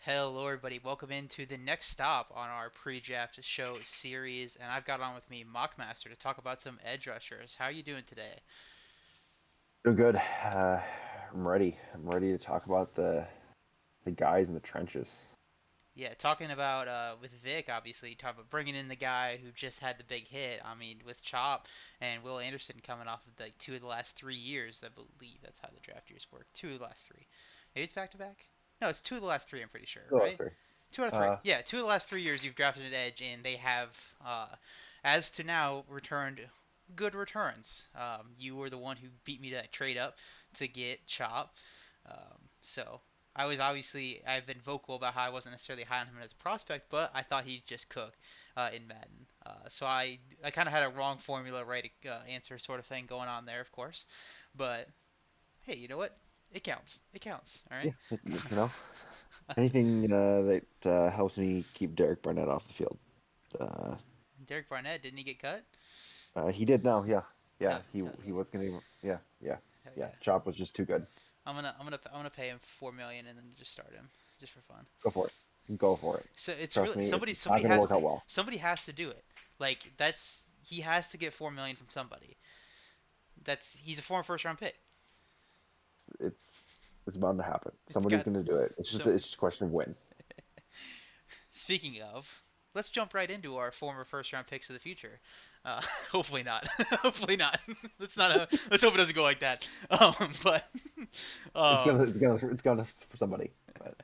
Hello, everybody. Welcome into the next stop on our pre-draft show series, and I've got on with me Mockmaster to talk about some edge rushers. How are you doing today? Doing good. I'm ready. I'm ready to talk about the guys in the trenches. Yeah, talking about with Vic, obviously, talk about bringing in the guy who just had the big hit. I mean, with Chop and Will Anderson coming off of like two of the last 3 years, I believe that's how the draft years work. Two of the last three. Maybe it's back to back. No, it's two of the last three. I'm pretty sure, Oh, right? sorry. Two out of three. Uh, Yeah, two of the last 3 years you've drafted an edge, and they have, as to now, returned good returns. You were the one who beat me to that trade up to get Chop. So I've been vocal about how I wasn't necessarily high on him as a prospect, but I thought he'd just cook in Madden. So I kind of had a wrong formula, right answer sort of thing going on there, of course. But hey, you know what? It counts. It counts. All yeah, right. anything that helps me keep Derek Barnett off the field. Uh, Derek Barnett, didn't he get cut? he did now. Yeah, yeah. Oh, He hell was gonna. Yeah, yeah, yeah, hell yeah. yeah. Chop was just too good. I'm gonna pay him 4 million and then just start him just for fun. Go for it. Go for it. So it's Trust really me, somebody it's not somebody gonna has work to out well. do it. Like that's he has to get 4 million from somebody. That's he's a former first round pick. It's it's bound to happen. It's Somebody's got gonna do it. so. It's just a question of when. Speaking of, let's jump right into our former first round picks of the future. Hopefully not. Hopefully not. Let's hope it doesn't go like that. But um, It's gonna for somebody. But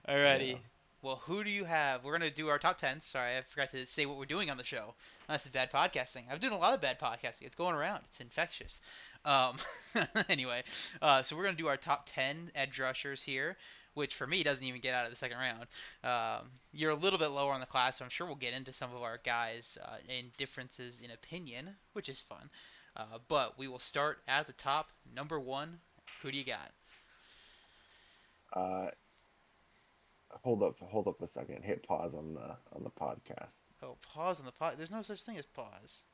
yeah. alrighty. Well, who do you have? We're gonna do our top 10. Sorry, I forgot to say what we're doing on the show. This is bad podcasting. I'm doing a lot of bad podcasting. It's going around. It's infectious. Um, anyway, so we're gonna do our top 10 edge rushers here, which for me doesn't even get out of the second round. You're a little bit lower on the class, so I'm sure we'll get into some of our guys and differences in opinion, which is fun. But we will start at the top. Number one. Who do you got? Uh, hold up a second. Hit pause on the podcast. Oh, pause on the pause. There's no such thing as pause.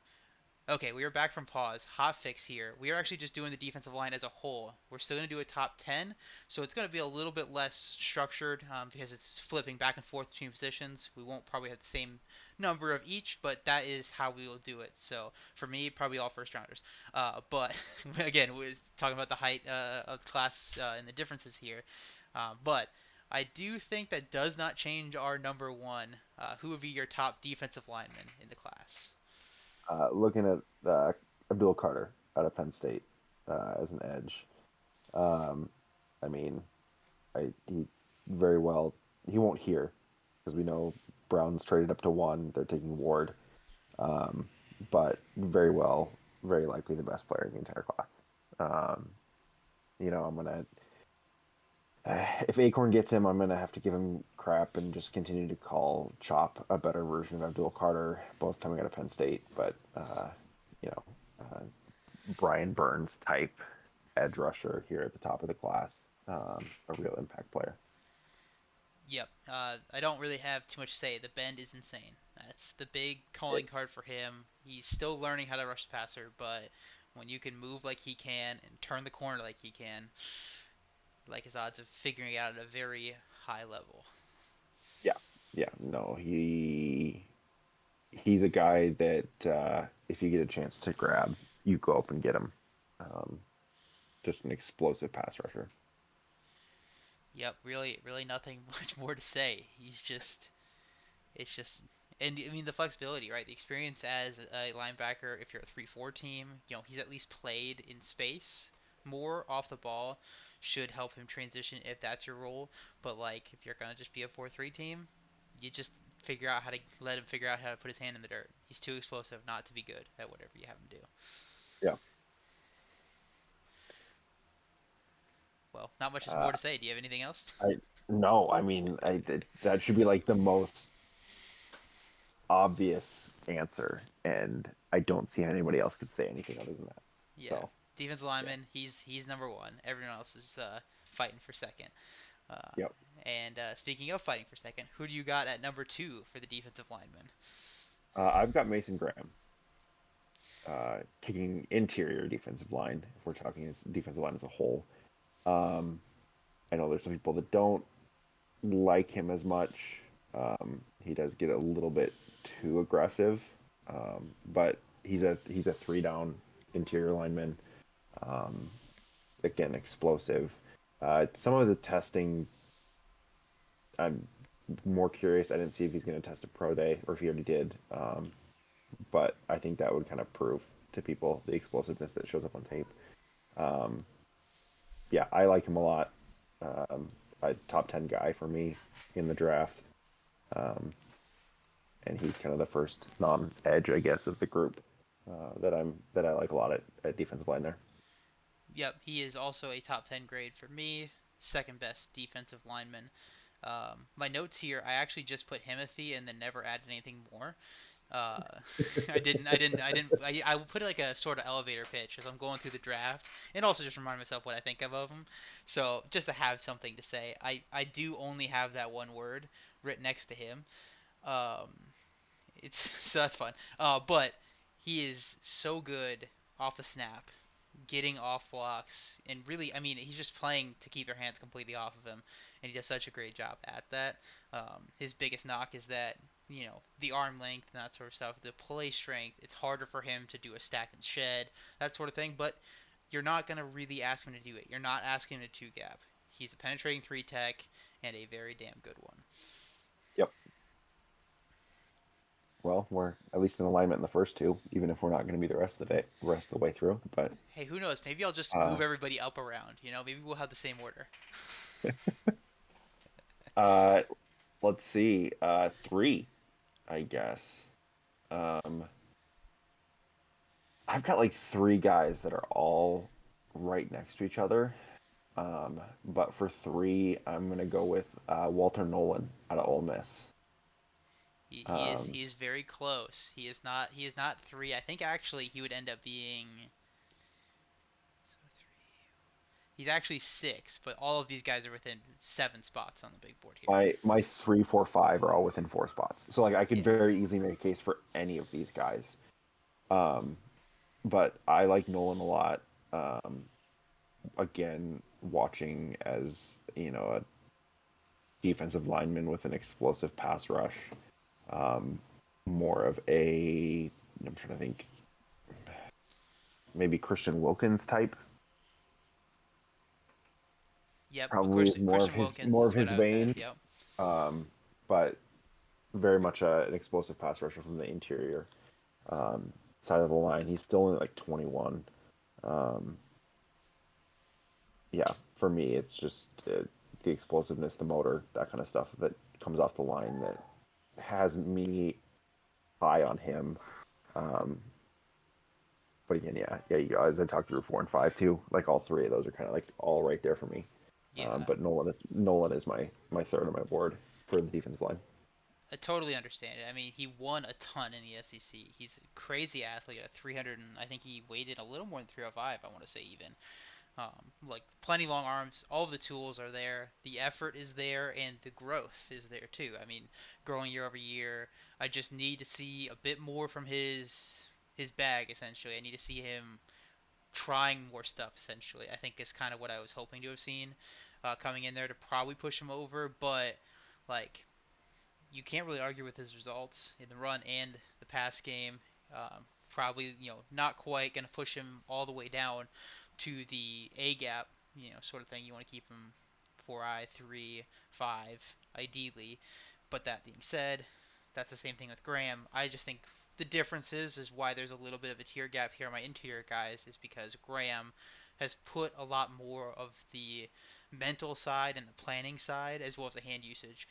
Okay, we are back from pause. Hot fix here. We are actually just doing the defensive line as a whole. We're still going to do a top 10, so it's going to be a little bit less structured because it's flipping back and forth between positions. We won't probably have the same number of each, but that is how we will do it. So for me, probably all first rounders. But again, we're talking about the height of the class and the differences here. But I do think that does not change our number one. Who would be your top defensive lineman in the class? Looking at Abdul Carter out of Penn State as an edge. Um, I mean, he very well he won't hear because we know Brown's traded up to one. They're taking Ward, um, but very well, very likely the best player in the entire class. Um, I'm gonna if Acorn gets him, I'm gonna have to give him crap and just continue to call Chop a better version of Abdul Carter, both coming out of Penn State. But you know, uh, Brian Burns type edge rusher here at the top of the class, a real impact player. Yep. I don't really have too much to say. The bend is insane. That's the big calling It, card for him. He's still learning how to rush the passer, but when you can move like he can and turn the corner like he can, like his odds of figuring it out at a very high level. yeah, yeah, no, he's a guy that if you get a chance to grab, you go up and get him. Um, just an explosive pass rusher. Yep. Really, really nothing much more to say. It's just, and I mean the flexibility, right? The experience as a linebacker. If you're a 3-4 team, he's at least played in space more off the ball. Should help him transition if that's your role. But like, if you're gonna just be a 4-3 team, you just figure out how to let him figure out how to put his hand in the dirt. He's too explosive not to be good at whatever you have him do. Yeah. Well, not much is Uh, more to say. Do you have anything else? I no, I mean, that should be like the most obvious answer, and I don't see how anybody else could say anything other than that. Yeah, So defensive yeah, lineman. He's number one. Everyone else is fighting for second. Uh, yep. and speaking of fighting for second, who do you got at number two for the defensive lineman? I've got Mason Graham, kicking interior defensive line. If we're talking as defensive line as a whole, um, I know there's some people that don't. like him as much. He does get a little bit too aggressive, but he's a three down interior lineman. Um, Again, explosive. Some of the testing, I'm more curious. I didn't see if he's going to test a pro day or if he already did. But I think that would kind of prove to people the explosiveness that shows up on tape. Um, yeah, I like him a lot. Um, a top 10 guy for me in the draft. Um, and he's kind of the first non-edge, I guess, of the group that I like a lot at defensive line there. Yep, he is also a top 10 grade for me, second best defensive lineman. My notes here, I actually just put Himothy and then never added anything more. Uh, I put like a sort of elevator pitch as I'm going through the draft, and also just remind myself what I think of him. So just to have something to say, I do only have that one word written next to him. Um, it's so that's fun. But he is so good off the snap, getting off blocks, and really, I mean, he's just playing to keep their hands completely off of him, and he does such a great job at that. His biggest knock is that the arm length and that sort of stuff, the play strength. It's harder for him to do a stack and shed, that sort of thing. But you're not gonna really ask him to do it. You're not asking him to two gap. He's a penetrating three tech and a very damn good one. Yep. Well, we're at least in alignment in the first two, even if we're not going to be the rest of the day, rest of the way through. But Hey, who knows? Maybe I'll just uh, move everybody up around. Maybe we'll have the same order. uh, let's see. Three, I guess. Um, I've got like three guys that are all right next to each other. But for three, I'm gonna go with Walter Nolan out of Ole Miss. Um, He is very close. He is not three. I think actually he would end up being he's actually six, but all of these guys are within 7 spots on the big board here. my 3, 4, 5 are all within 4 spots, so like I could Yeah. very easily make a case for any of these guys. Um, but I like Nolan a lot. Um, Again, watching as a defensive lineman with an explosive pass rush, um, more of a I'm trying to think, maybe Christian Wilkins type. Yep. Probably is more of Christian his Wilkins more is of what his I would have. vein, Yep. but very much an explosive pass rusher from the interior side of the line. He's still only like 21. Um, yeah, for me, it's just the explosiveness, the motor, that kind of stuff that comes off the line that has me high on him. Um, but again, yeah, you guys, I talked through 4 and 5 too. Like all three of those are kind of like all right there for me. Yeah. But Nolan is my third on my board for the defensive line. I totally understand it. I mean, he won a ton in the SEC. He's a crazy athlete at 300, and I think he weighed in a little more than 305. I want to say even. Like plenty long arms, all of the tools are there. The effort is there, and the growth is there too. I mean, growing year over year. I just need to see a bit more from his bag. Essentially, I need to see him trying more stuff. Essentially, I think is kind of what I was hoping to have seen coming in there to probably push him over. But like, you can't really argue with his results in the run and the pass game. Probably, not quite going to push him all the way down to the A gap, sort of thing. You want to keep him 4I, 3, 5, ideally. But that being said, that's the same thing with Graham. I just think the difference is why there's a little bit of a tier gap here on my interior guys is because Graham has put a lot more of the mental side and the planning side as well as the hand usage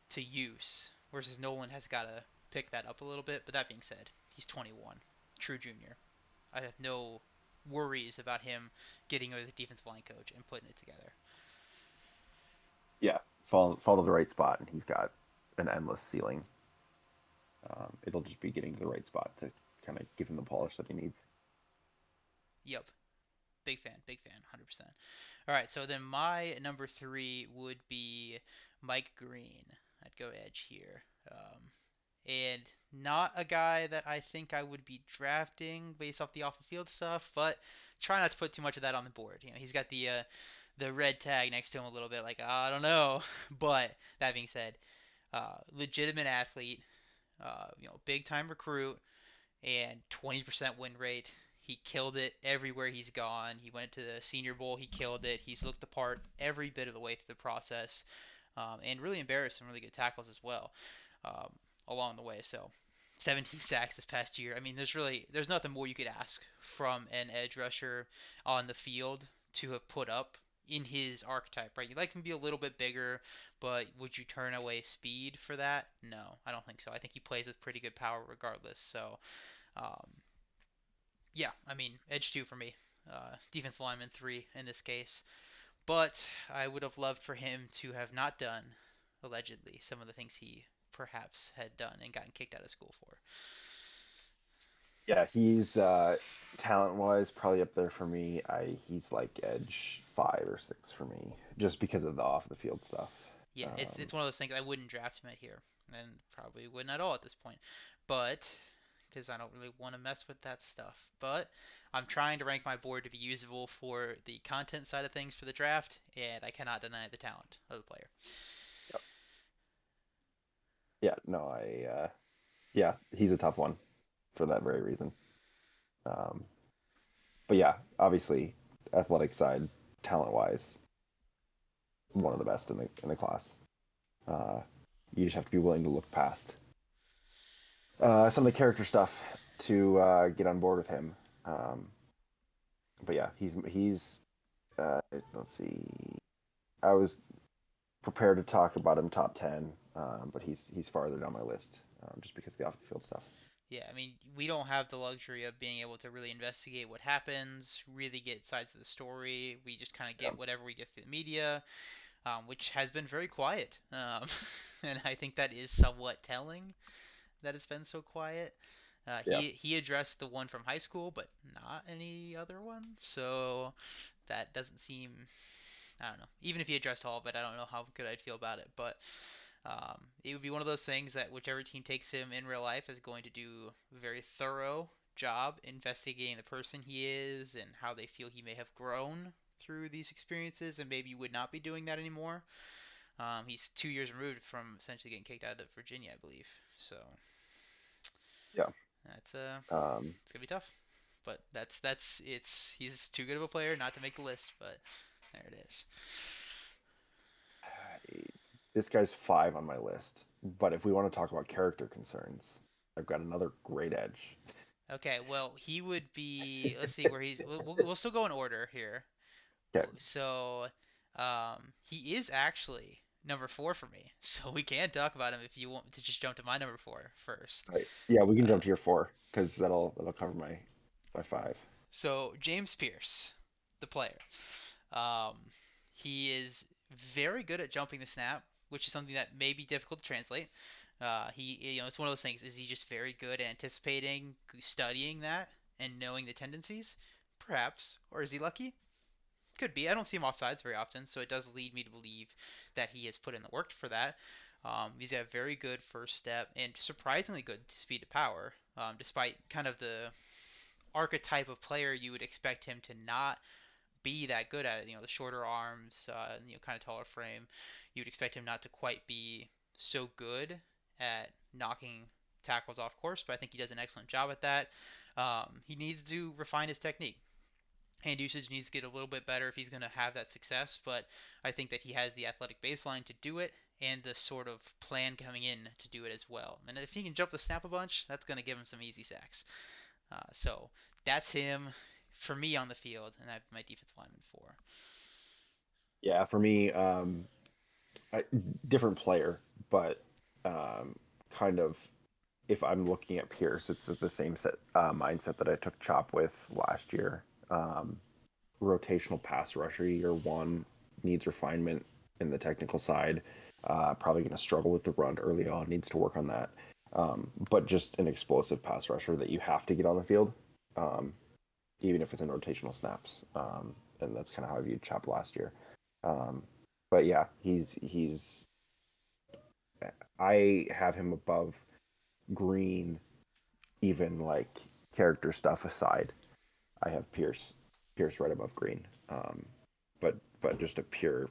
to use, versus Nolan has got to pick that up a little bit. But that being said, he's 21, true junior. I have no worries about him getting with the defensive line coach and putting it together. Yeah, fall to the right spot, and he's got an endless ceiling. It'll just be getting to the right spot to kind of give him the polish that he needs. Yep, big fan, 100%. All right, so then my number three would be Mike Green. I'd go edge here. And not a guy that I think I would be drafting based off the off the field stuff, but try not to put too much of that on the board. He's got the red tag next to him a little bit, like I don't know. But that being said, legitimate athlete, big time recruit, and 20% win rate. He killed it everywhere he's gone. He went to the Senior Bowl. He killed it. He's looked the part every bit of the way through the process, and really embarrassed some really good tackles as well um, along the way. So 17 sacks this past year. I mean, there's nothing more you could ask from an edge rusher on the field to have put up in his archetype, right? You'd like him to be a little bit bigger, but would you turn away speed for that? No, I don't think so. I think he plays with pretty good power regardless. So, um, yeah, I mean, edge two for me, defense lineman three in this case. But I would have loved for him to have not done, allegedly, some of the things he perhaps had done and gotten kicked out of school for. Yeah, he's talent wise probably up there for me. He's like edge 5 or 6 for me, just because of the off the field stuff. Yeah, it's Um, it's one of those things I wouldn't draft him at here, and probably wouldn't at all at this point. But because I don't really want to mess with that stuff. But I'm trying to rank my board to be usable for the content side of things for the draft, and I cannot deny the talent of the player. yeah, no, yeah, he's a tough one for that very reason. Um, but yeah, obviously, athletic side, talent wise, one of the best in the class. Uh, you just have to be willing to look past some of the character stuff to get on board with him. Um, but yeah, he's let's see. I was prepared to talk about him top 10, but he's farther down my list just because of the off the field stuff. Yeah, I mean, we don't have the luxury of being able to really investigate what happens, really get sides of the story. We just kind of Yeah, get whatever we get through the media, which has been very quiet. And I think that is somewhat telling that it's been so quiet. yeah, He addressed the one from high school, but not any other one. So that doesn't seem. I don't know. Even if he addressed all of it, I don't know how good I'd feel about it. But it would be one of those things that whichever team takes him in real life is going to do a very thorough job investigating the person he is and how they feel he may have grown through these experiences and maybe would not be doing that anymore. He's 2 years removed from essentially getting kicked out of Virginia, I believe. So yeah. that's Um, it's gonna be tough. But that's it's he's too good of a player not to make the list. But there it is. this guy's 5 on my list, but if we want to talk about character concerns, I've got another great edge. Okay, well he would be. Let's see where he's. We'll still go in order here. Okay, So, he is actually number four for me. So we can talk about him if you want to just jump to my number four first. right. Yeah, we can Uh, jump to your 4 because that'll cover my 5. so James Pierce, the player, um, he is very good at jumping the snap, which is something that may be difficult to translate. It's one of those things. Is he just very good at anticipating, studying that, and knowing the tendencies? Perhaps, or is he lucky? Could be. I don't see him offsides very often, so it does lead me to believe that he has put in the work for that. He's got a very good first step and surprisingly good speed to power, despite kind of the archetype of player you would expect him to not be that good at it. The shorter arms, kind of taller frame. You'd expect him not to quite be so good at knocking tackles off course, but I think he does an excellent job at that. He needs to refine his technique. Hand usage needs to get a little bit better if he's going to have that success, but I think that he has the athletic baseline to do it and the sort of plan coming in to do it as well. And if he can jump the snap a bunch, that's going to give him some easy sacks. So that's him for me on the field, and I have my defensive lineman for. Yeah, for me, different player, but kind of if I'm looking at Pierce, it's the same mindset that I took Chop with last year. Rotational pass rusher year one needs refinement in the technical side. Probably going to struggle with the run early on. Needs to work on that. But just an explosive pass rusher that you have to get on the field, even if it's in rotational snaps. And that's kind of how I viewed Chop last year. Um, but yeah, he's. I have him above Green, even like character stuff aside. I have Pierce right above Green. But but just a pure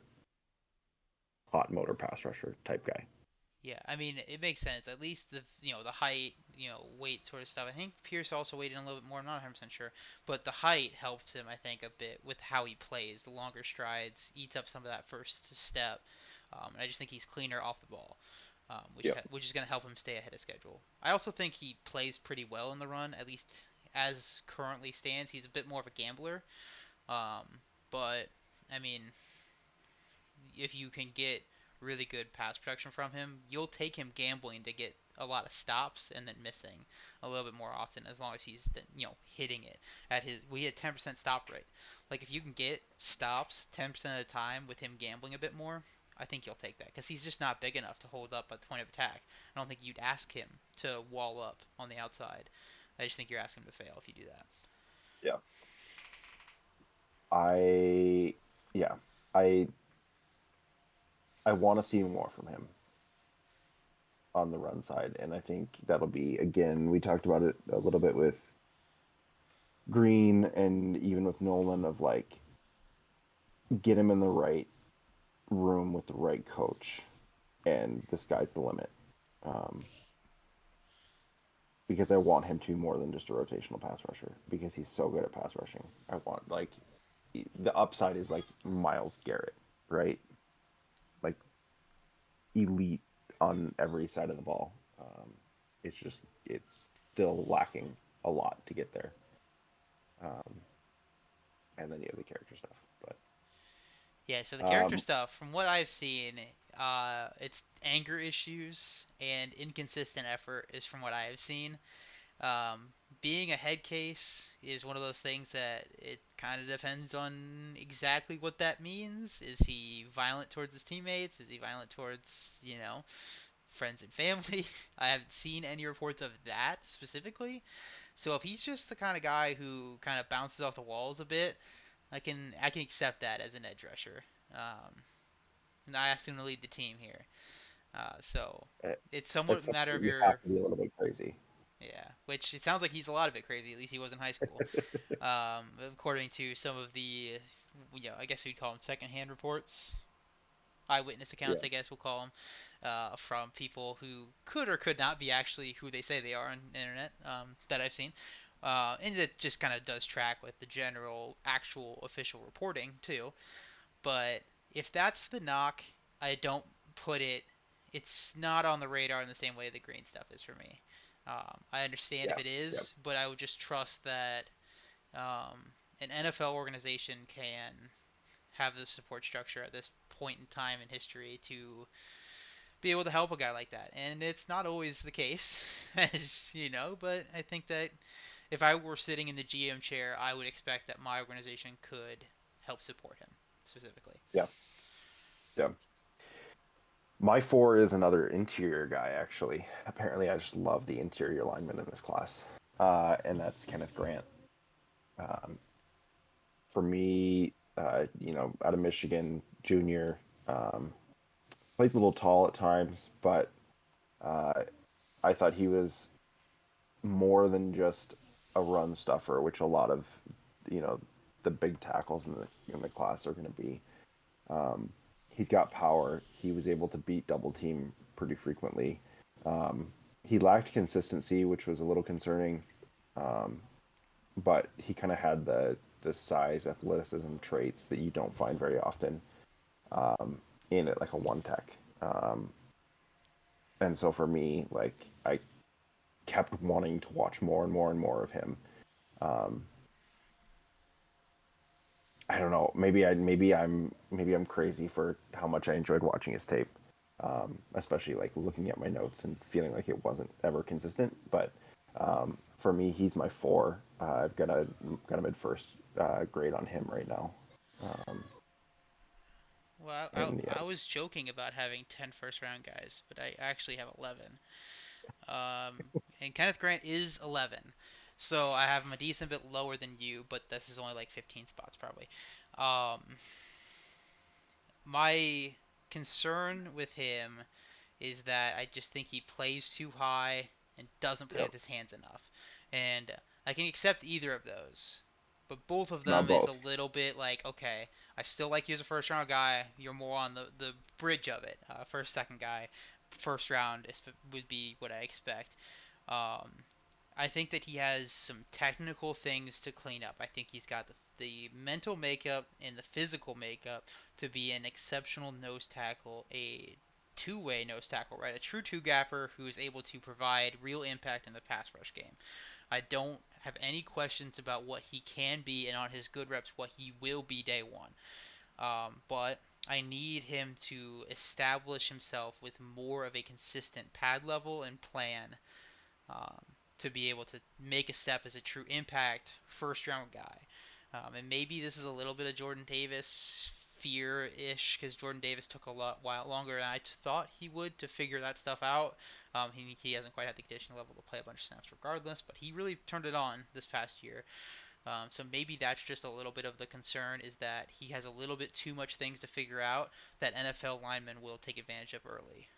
hot motor pass rusher type guy. Yeah, I mean it makes sense. At least the height, weight sort of stuff. I think Pierce also weighed in a little bit more. I'm not 100% sure, but the height helps him, I think, a bit with how he plays. The longer strides eats up some of that first step, and I just think he's cleaner off the ball, Yep. which is going to help him stay ahead of schedule. I also think he plays pretty well in the run, at least as currently stands. He's a bit more of a gambler, but I mean if you can get really good pass protection from him, you'll take him gambling to get a lot of stops and then missing a little bit more often as long as he's hitting it at his we had 10% stop rate. Like if you can get stops 10% of the time with him gambling a bit more, I think you'll take that because he's just not big enough to hold up at the point of attack. I don't think you'd ask him to wall up on the outside. I just think you're asking him to fail if you do that. Yeah. I yeah. I I want to see more from him on the run side, and I think that'll be again. We talked about it a little bit with Green and even with Nolan of like get him in the right room with the right coach, and the sky's the limit. Um, because I want him to be more than just a rotational pass rusher because he's so good at pass rushing. I want like the upside is like Miles Garrett, right? Like elite on every side of the ball. It's just it's still lacking a lot to get there. Um, and then you have the character stuff, but Yeah, so the character um, stuff, from what I've seen, it's anger issues and inconsistent effort is from what I have seen. Um, Being a head case is one of those things that it kind of depends on exactly what that means. Is he violent towards his teammates? Is he violent towards, friends and family? I haven't seen any reports of that specifically. So if he's just the kind of guy who kind of bounces off the walls a bit, I can accept that as an edge rusher. Um, and I asked him to lead the team here, so it, it's somewhat a except matter for of you have your to be a little bit crazy. yeah. Which it sounds like he's a lot of it crazy. At least he was in high school, according to some of the, I guess you'd call them secondhand reports, eyewitness accounts, Yeah, I guess we'll call them, from people who could or could not be actually who they say they are on the internet that I've seen. And it just kind of does track with the general, actual official reporting too. But if that's the knock, I don't put it. It's not on the radar in the same way the green stuff is for me. I understand if yeah, it yeah, is, but I would just trust that an NFL organization can have the support structure at this point in time in history to be able to help a guy like that. And it's not always the case, as you know, but I think that if I were sitting in the GM chair, I would expect that my organization could help support him specifically. yeah, yeah. My four is another interior guy, actually. Apparently, I just love the interior lineman in this class, and that's Kenneth Grant. Um, for me, out of Michigan, junior, um, plays a little tall at times, but uh, I thought he was more than just a run stuffer, which a lot of you know the big tackles in the class are going to be. Um, he's got power. He was able to beat double team pretty frequently. Um, he lacked consistency, which was a little concerning, um, but he kind of had the size, athleticism traits that you don't find very often in it, like a one tech. And so for me, like I kept wanting to watch more and more and more of him. Um, I don't know. Maybe I'm crazy for how much I enjoyed watching his tape, especially like looking at my notes and feeling like it wasn't ever consistent. But for me, he's my four. I've got a mid first grade on him right now. Um, Well, and yeah, I was joking about having 10 first round guys, but I actually have 11. And Kenneth Grant is 11. So I have him a decent bit lower than you, but this is only like 15 spots probably. Um, my concern with him is that I just think he plays too high and doesn't play yep, with his hands enough. And I can accept either of those. But both of Not them is a both. little bit like, okay, I still like you as a first round guy. You're more on the bridge of it. First, second guy, first round would be what I expect. Um, I think that he has some technical things to clean up. I think he's got the mental makeup and the physical makeup to be an exceptional nose tackle, a two-way nose tackle, right? A true two-gapper who is able to provide real impact in the pass rush game. I don't have any questions about what he can be and on his good reps what he will be day one. But I need him to establish himself with more of a consistent pad level and plan um, to be able to make a step as a true impact first round guy. And maybe this is a little bit of Jordan Davis fear ish because Jordan Davis took a lot while longer than I thought he would to figure that stuff out. He hasn't quite had the conditioning level to play a bunch of snaps regardless, but he really turned it on this past year. So maybe that's just a little bit of the concern is that he has a little bit too much things to figure out that NFL linemen will take advantage of early.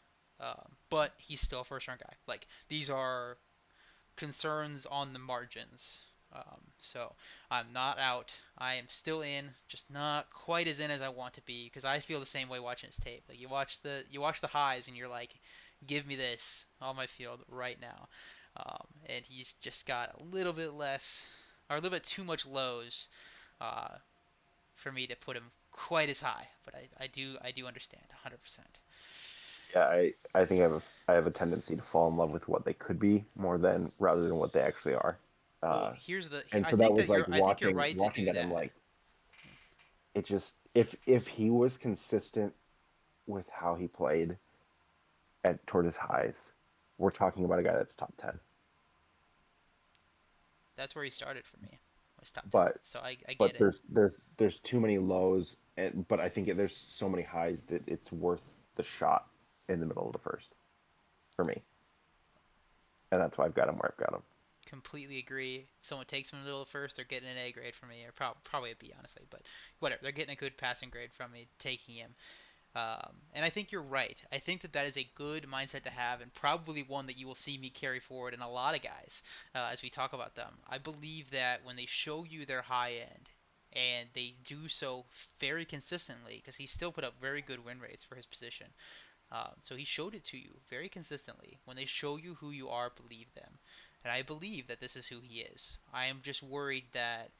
But he's still a first round guy. Like these are concerns on the margins. So I'm not out. I am still in, just not quite as in as I want to be because I feel the same way watching his tape. Like you watch the highs and you're like, give me this on my field right now. And he's just got a little bit less or a little bit too much lows uh, for me to put him quite as high. But I do understand 100%. Yeah, I think I have a tendency to fall in love with what they could be more than rather than what they actually are. Well, Uh, here's the. and I so that think was that like you're right to watching do that. I'm that. like, it just if he was consistent with how he played at toward his highs, we're talking about a guy that's top 10. That's where he started for me. Was top 10. But So I get but it. there's too many lows, and but I think there's so many highs that it's worth the shot in the middle of the first for me, and that's why I've got him where I've got him. Completely agree. If someone takes him in the middle of the first, they're getting an A grade from me, or probably a B, honestly. But whatever, they're getting a good passing grade from me taking him. And I think you're right. I think that that is a good mindset to have, and probably one that you will see me carry forward in a lot of guys as we talk about them. I believe that when they show you their high end, and they do so very consistently, because he still put up very good win rates for his position. So he showed it to you very consistently. When they show you who you are, believe them. And I believe that this is who he is. I am just worried that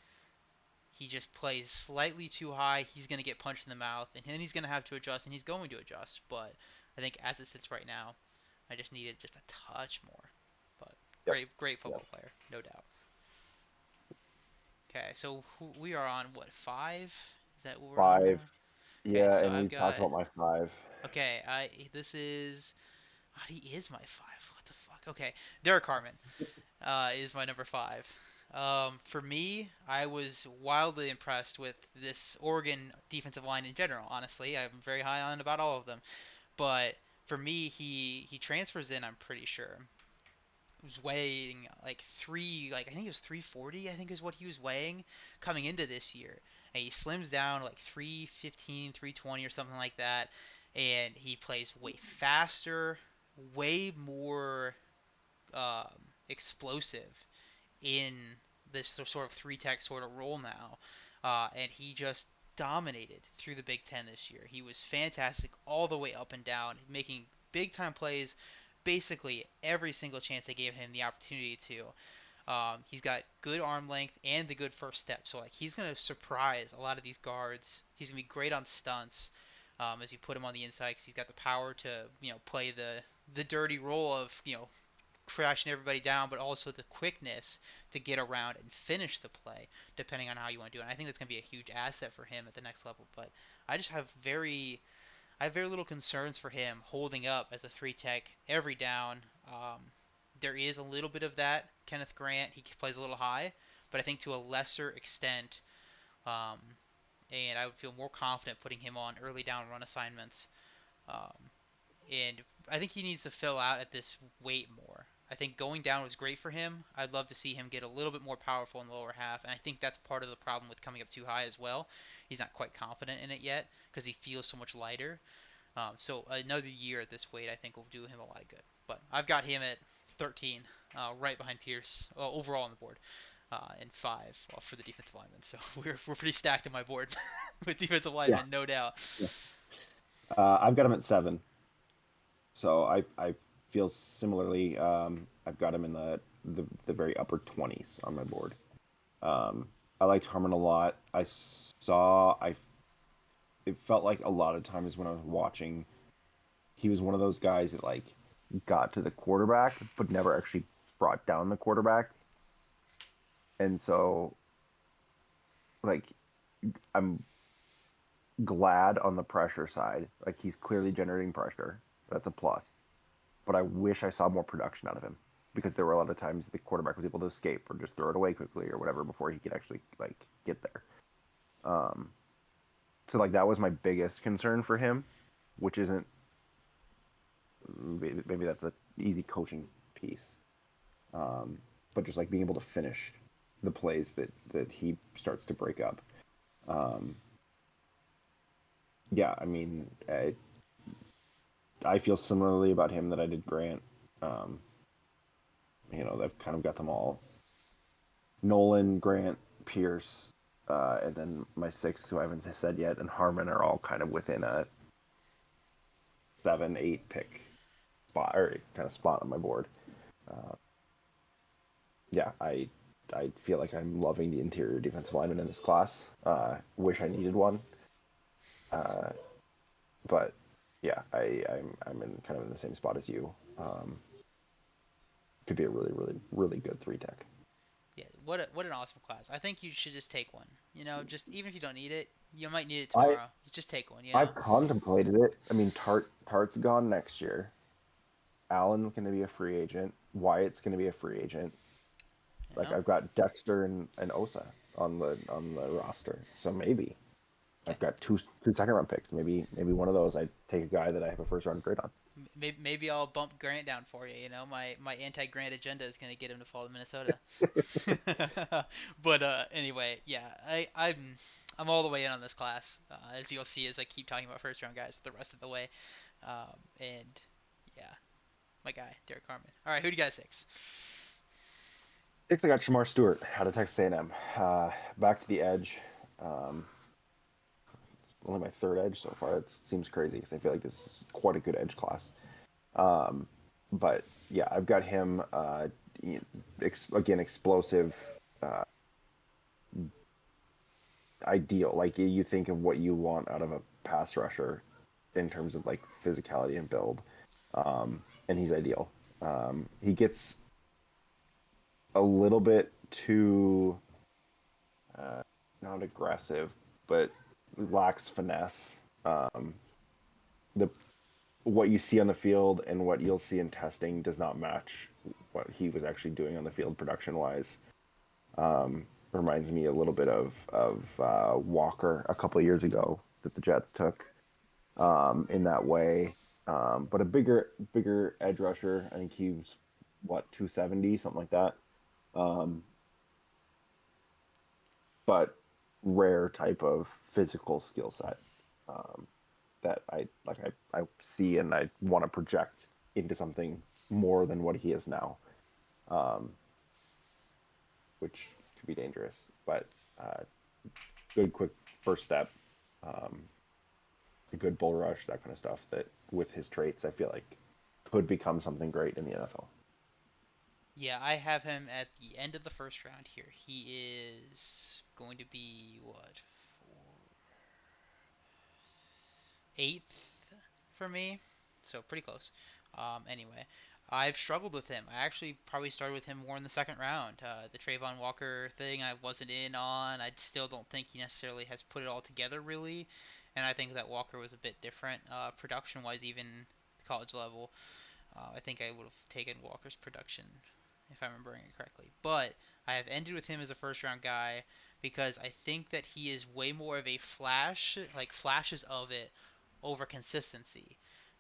he just plays slightly too high. He's going to get punched in the mouth, and then he's going to have to adjust, and he's going to adjust. But I think as it sits right now, I just needed just a touch more. But Yep. great Yep. football player, no doubt. Okay, so we are on what 5? Is that what we're on Five. now? Okay, Yeah, so and I've we talked got about my five. okay. I this is he is my 5. What the fuck? Okay, Derek Harmon is my number 5. For me, I was wildly impressed with this Oregon defensive line in general. Honestly, I'm very high on about all of them. But for me, he transfers in. I'm pretty sure. He was weighing like I think it was 340. I think is what he was weighing coming into this year, and he slims down to like 315, 320 or something like that, and he plays way faster, way more explosive in this sort of three tech sort of role now, and he just dominated through the Big Ten this year. He was fantastic all the way up and down, making big time plays basically every single chance they gave him the opportunity to. He's got good arm length and the good first step, so like he's gonna surprise a lot of these guards. He's gonna be great on stunts. As you put him on the inside, because he's got the power to play the dirty role of crashing everybody down, but also the quickness to get around and finish the play, depending on how you want to do it. And I think that's going to be a huge asset for him at the next level. But I just I have very little concerns for him holding up as a three tech every down. There is a little bit of that. Kenneth Grant, he plays a little high, but I think to a lesser extent. Um, and I would feel more confident putting him on early down run assignments. Um, and I think he needs to fill out at this weight more. I think going down was great for him. I'd love to see him get a little bit more powerful in the lower half, and I think that's part of the problem with coming up too high as well. He's not quite confident in it yet because he feels so much lighter. So another year at this weight, I think will do him a lot of good. But I've got him at 13, right behind Pierce overall on the board. and 5 for the defensive linemen. So we're pretty stacked on my board with defensive Yeah. linemen, no doubt. Yeah. I've got him at 7. So I feel similarly. I've got him in the very upper 20s on my board. Um, I liked Harmon a lot. It felt like a lot of times when I was watching, he was one of those guys that like got to the quarterback but never actually brought down the quarterback. And so like I'm glad on the pressure side. Like he's clearly generating pressure. That's a plus. But I wish I saw more production out of him because there were a lot of times the quarterback was able to escape or just throw it away quickly or whatever before he could actually like get there. Um, so like that was my biggest concern for him, which isn't maybe that's a easy coaching piece. Um, but just like being able to finish the plays that he starts to break up. Um, yeah, I mean, I feel similarly about him that I did Grant. Um, I've kind of got them all. Nolan, Grant, Pierce, and then my sixth, who I haven't said yet, and Harmon are all kind of within a 7, 8 pick spot or kind of spot on my board. Uh, yeah, I feel like I'm loving the interior defensive lineman in this class. Wish I needed one, uh, but yeah, I'm in kind of in the same spot as you. Could be a really really really good 3 tech. Yeah, what an awesome class. I think you should just take one. Just even if you don't need it, you might need it I tomorrow. Just take one. I've contemplated it. I mean, Tart's gone next year. Allen's going to be a free agent. Wyatt's going to be a free agent. You Like know. I've got Dexter and Osa on the roster. So maybe I I've got two second round picks. Maybe one of those I take a guy that I have a first round grade on. maybe I'll bump Grant down for you. My anti-Grant agenda is gonna get him to fall to Minnesota. But anyway, yeah, I'm all the way in on this class. As you'll see, as I keep talking about first round guys the rest of the way. And yeah, my guy Derek Carmen. All right, who do you got at 6? Six, I got Shamar Stewart out of Texas A&M. Back to the edge. Um, it's only my third edge so far. It seems crazy because I feel like this is quite a good edge class. Um, but yeah, I've got him again explosive, uh, ideal. Like you think of what you want out of a pass rusher in terms of like physicality and build, and he's ideal. He gets a little bit too not aggressive, but lacks finesse. The what you see on the field and what you'll see in testing does not match what he was actually doing on the field production wise. Reminds me a little bit of Walker a couple of years ago that the Jets took in that way. But a bigger edge rusher. I think he was what 270 something like that. Um, but rare type of physical skill set um, that I see and I want to project into something more than what he is now, um, which could be dangerous. But uh, good quick first step, um, a good bull rush, that kind of stuff. That with his traits, I feel like could become something great in the NFL. Yeah, I have him at the end of the first round here. He is going to be what, eighth for me, so pretty close. Anyway, I've struggled with him. I actually probably started with him more in the second round. The Trayvon Walker thing I wasn't in on. I still don't think he necessarily has put it all together really, and I think that Walker was a bit different production wise, even college level. I think I would have taken Walker's production if I'm remembering it correctly. But I have ended with him as a first round guy because I think that he is way more of a flash, like flashes of it, over consistency.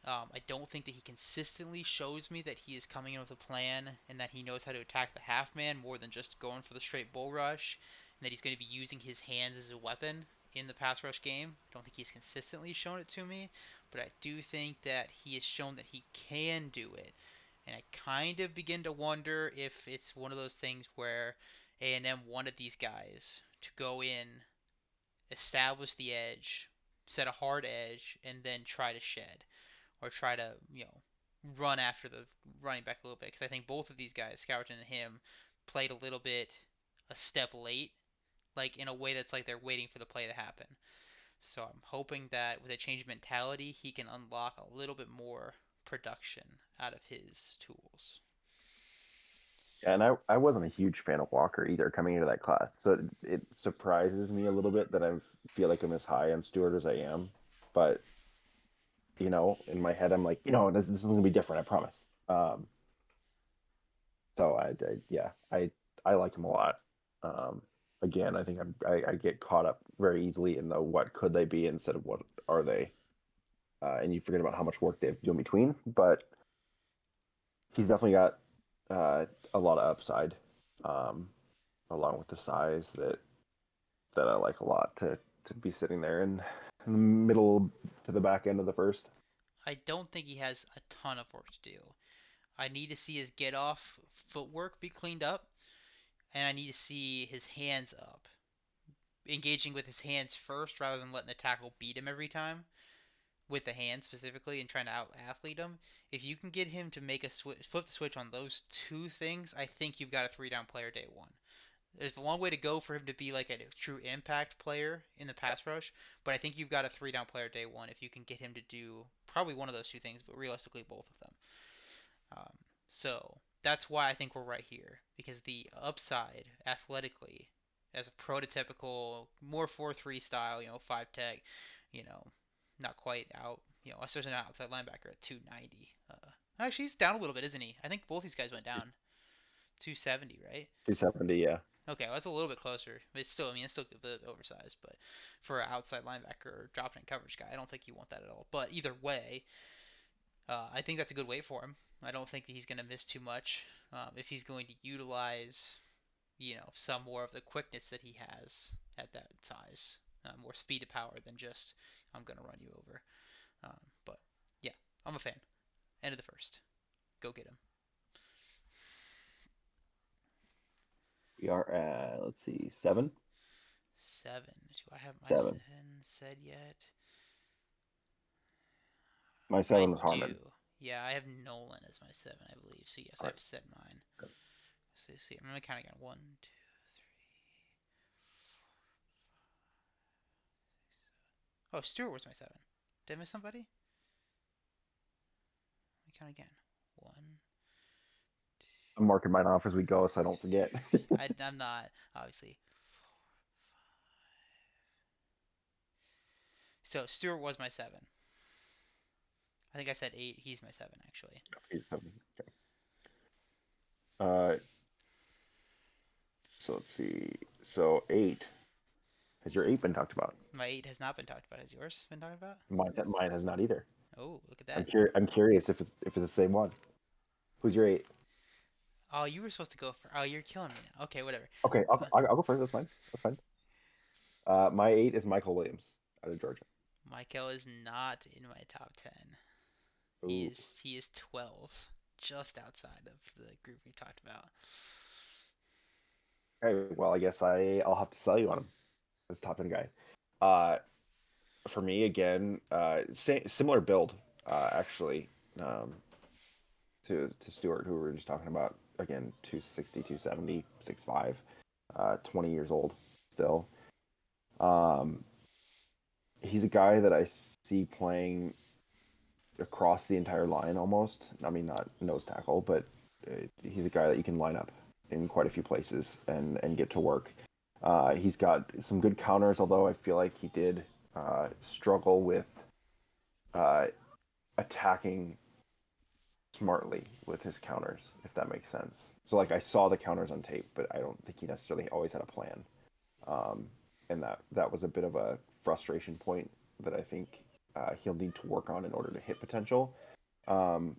I don't think that he consistently shows me that he is coming in with a plan and that he knows how to attack the half man more than just going for the straight bull rush, and that he's going to be using his hands as a weapon in the pass rush game. I don't think he's consistently shown it to me, but I do think that he has shown that he can do it. And I kind of begin to wonder if it's one of those things where A&M wanted these guys to go in, establish the edge, set a hard edge, and then try to shed or try to run after the running back a little bit because I think both of these guys, Scourton and him, played a little bit a step late, like in a way that's like they're waiting for the play to happen. So I'm hoping that with a change of mentality, he can unlock a little bit more production out of his tools. Yeah, and I wasn't a huge fan of Walker either coming into that class. So it surprises me a little bit that I feel like I'm as high on Stewart as I am. But, in my head, I'm like, this is going to be different, I promise. So yeah, I like him a lot. Um, Again, I think I get caught up very easily in the what could they be instead of what are they, and you forget about how much work they have to do in between. But he's definitely got a lot of upside, um, along with the size that I like a lot to be sitting there in the middle to the back end of the first. I don't think he has a ton of work to do. I need to see his get off footwork be cleaned up, and I need to see his hands up, engaging with his hands first rather than letting the tackle beat him every time with the hands specifically and trying to out athlete him. If you can get him to make a flip the switch on those two things, I think you've got a 3 down player day one. There's a long way to go for him to be like a true impact player in the pass rush, but I think you've got a 3 down player day one if you can get him to do probably one of those two things, but realistically both of them. Um, so that's why I think we're right here because the upside athletically, as a prototypical more 4-3 style, 5 tech, you know, not quite out, especially not outside linebacker at 290. Actually, he's down a little bit, isn't he? I think both these guys went down 270, right? 270, yeah. Okay, well, that's a little bit closer. It's still, I mean, it's still a bit oversized, but for an outside linebacker or dropping in coverage guy, I don't think you want that at all. But either way, I think that's a good weight for him. I don't think that he's going to miss too much if he's going to utilize, some more of the quickness that he has at that size, more speed to power than just I'm going to run you over. But yeah, I'm a fan. End of the first. Go get him. We are at, let's see, 7? 7. Do I have my 7. 7 said yet? My I 7 was Harmon. do. Yeah, I have Nolan as my 7, I believe. So yes, All I've said mine. right. So see, I'm gonna count again. One, two, oh, Stewart was my 7. Did I miss somebody? Let me count again. One. I'm marking mine off as we go so I don't forget. I'm not obviously. So Stewart was my 7. I think I said 8. He's my 7 actually. Okay. Uh, so let's see. So 8. Has your 8 been talked about? My 8 has not been talked about. Has yours been talked about? Mine has not either. Oh, look at I'm that. I'm curious if it's the same one. Who's your 8? Oh, you were supposed to go for. Oh, you're killing me now. Okay, whatever. Okay, Uh, I'll go first. That's fine. That's fine. My 8 is Michael Williams out of Georgia. Michael is not in my top 10. He Ooh. is he is 12, just outside of the group we talked about. Okay, well, I guess I'll have to sell you on him. This top 10 guy. Uh, for me again, similar build, actually, um, to Stewart, who we were just talking about. Again, 260, 270, 6'5", 20 years old still. Um, he's a guy that I see playing across the entire line almost. I mean, not nose tackle, but he's a guy that you can line up in quite a few places and get to work. He's got some good counters, although I feel like he did struggle with uh, attacking smartly with his counters, if that makes sense. So like I saw the counters on tape, but I don't think he necessarily always had a plan. And that was a bit of a frustration point that I think he'll need to work on in order to hit potential. Um,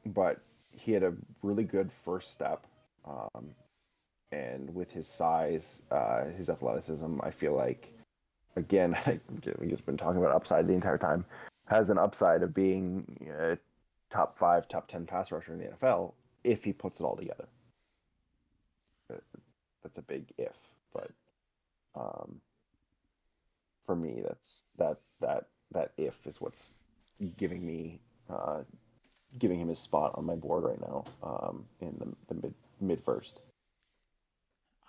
but he had a really good first step. And with his size, his athleticism, I feel like, again, we've just been talking about upside the entire time, has an upside of being a top 5, top 10 pass rusher in the NFL if he puts it all together. that's a big if. But um, for me, that if is what's giving me giving him his spot on my board right now in the mid first.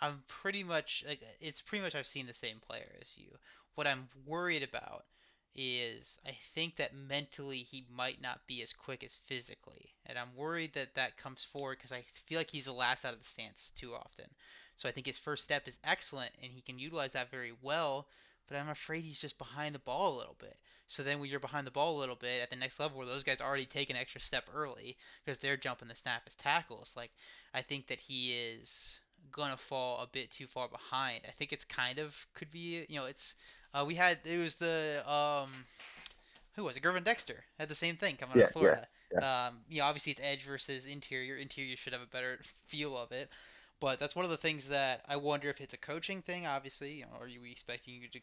I'm pretty much like it's pretty much I've seen the same player as you. What I'm worried about is I think that mentally he might not be as quick as physically, and I'm worried that that comes forward because I feel like he's the last out of the stance too often. So I think his first step is excellent, and he can utilize that very well. But I'm afraid he's just behind the ball a little bit. So then when you're behind the ball a little bit at the next level where those guys already take an extra step early because they're jumping the snap as tackles, like I think that he is gonna fall a bit too far behind. I think it's kind of could be it's we had it was the who was it? Gervin Dexter had the same thing coming out Yeah, of yeah, Florida. yeah. Obviously it's edge versus interior. Interior should have a better feel of it, but that's one of the things that I wonder if it's a coaching thing. Obviously, are you expecting you to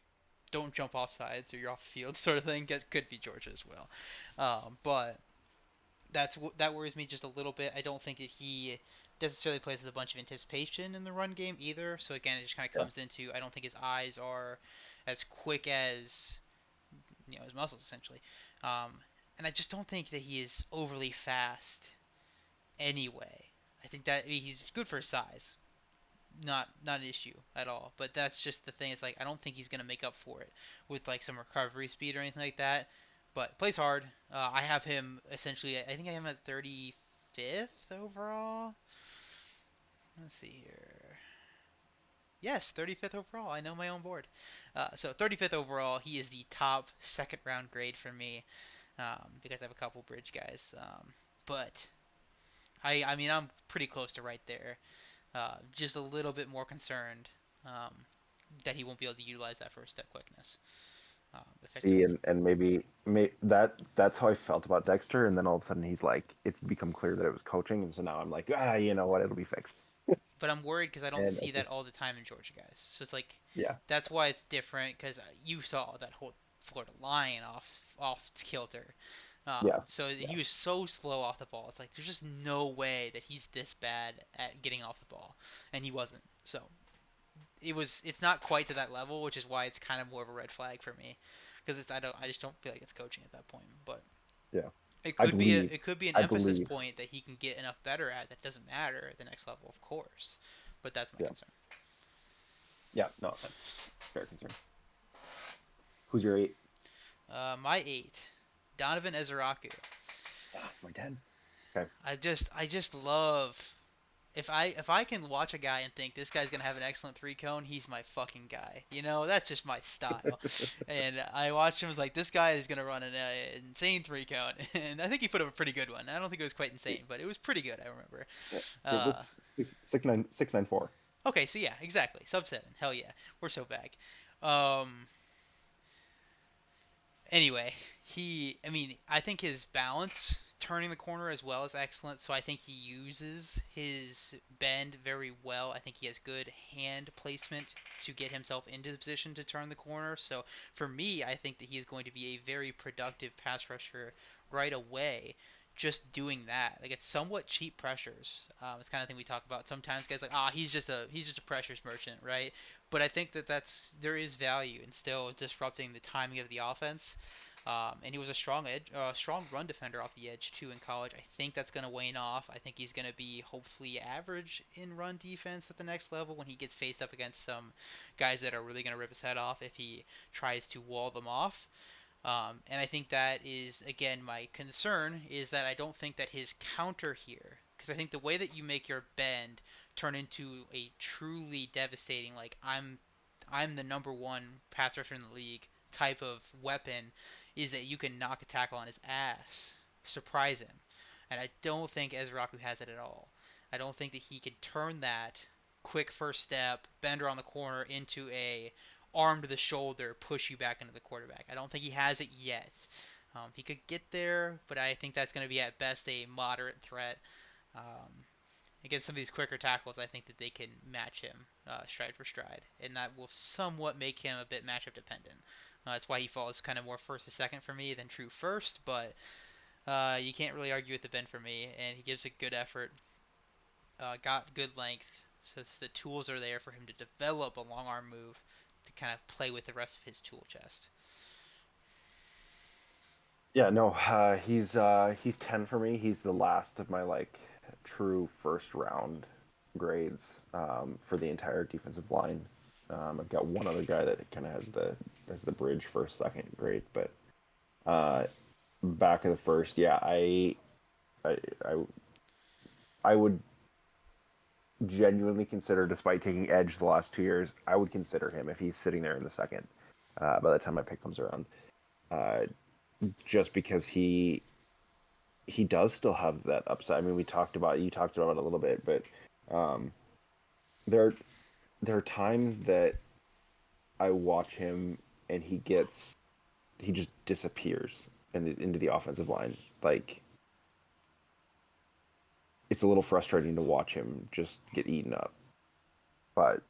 don't jump off sides or you're off field sort of thing? Guess could be Georgia as well, but that worries me just a little bit. I don't think that he necessarily plays with a bunch of anticipation in the run game either. So again, it just kind of Yeah. comes into I don't think his eyes are as quick as his muscles essentially, and I just don't think that he is overly fast anyway. I think that he's good for his size, not an issue at all. But that's just the thing. It's like I don't think he's gonna make up for it with like some recovery speed or anything like that. But plays hard. I have him essentially. I think I have him at 35th overall. Let's see here. Yes, 35th overall. I know my own board. So 35th overall, he is the top second round grade for me because I have a couple bridge guys. But I mean, I'm pretty close to right there. Just a little bit more concerned um, that he won't be able to utilize that first step quickness See, effectively. and that's how I felt about Dexter, and then all of a sudden he's like, it's become clear that it was coaching, and so now I'm like, you know what, it'll be fixed. But I'm worried because I don't And see it that just, all the time in Georgia guys. So it's like yeah, that's why it's different because you saw that whole Florida line off kilter. yeah, So yeah, he was so slow off the ball. It's like there's just no way that he's this bad at getting off the ball, and he wasn't. So it's not quite to that level, which is why it's kind of more of a red flag for me because I just don't feel like it's coaching at that point. But yeah. it I could be believe, an I emphasis believe, point that he can get enough better at that doesn't matter at the next level, of course. But that's my yeah, concern. yeah. No, that's fair concern. Who's your eight? My eight, Donovan Ezeraku. Ah, it's my 10. Okay. I just love if I can watch a guy and think this guy's gonna have an excellent three cone, he's my fucking guy. That's just my style. And I watched him was like this guy is gonna run an insane three cone, and I think he put up a pretty good one. I don't think it was quite insane, but it was pretty good. I remember. Yeah. It Uh, was 694. okay, so yeah, exactly sub seven. Hell yeah, we're so back. Um, anyway, I mean, I think his balance turning the corner as well is excellent. So I think he uses his bend very well. I think he has good hand placement to get himself into the position to turn the corner. So for me, I think that he is going to be a very productive pass rusher right away. Just doing that, like it's somewhat cheap pressures. It's kind of thing we talk about sometimes. Guys like, he's just a pressures merchant, right? But I think that there is value in still disrupting the timing of the offense. And he was a strong run defender off the edge too in college. I think that's going to wane off. I think he's going to be hopefully average in run defense at the next level when he gets faced up against some guys that are really going to rip his head off if he tries to wall them off. And I think that is again my concern is that I don't think that his counter here, because I think the way that you make your bend turn into a truly devastating like I'm the number one pass rusher in the league type of weapon is that you can knock a tackle on his ass, surprise him. And I don't think Ezraku has it at all. I don't think that he can turn that quick first step, bend around the corner into a arm to the shoulder, push you back into the quarterback. I don't think he has it yet. He could get there, but I think that's going to be at best a moderate threat. Um, Against some of these quicker tackles, I think that they can match him stride for stride, and that will somewhat make him a bit matchup dependent. That's why he falls kind of more first to second for me than true first, but you can't really argue with the bend for me, and he gives a good effort. Got good length. So the tools are there for him to develop a long arm move to kind of play with the rest of his tool chest. Yeah, no, he's 10 for me. He's the last of my like true first round grades for the entire defensive line. I've got one other guy that kind of has the bridge first second grade, but uh, back of the first, yeah, I I I would genuinely consider, despite taking edge the last 2 years, I would consider him if he's sitting there in the second. By the time my pick comes around, uh, just because he does still have that upside. I mean, you talked about it a little bit, but um, there there are times that I watch him and he just disappears into the offensive line. Like it's a little frustrating to watch him just get eaten up. But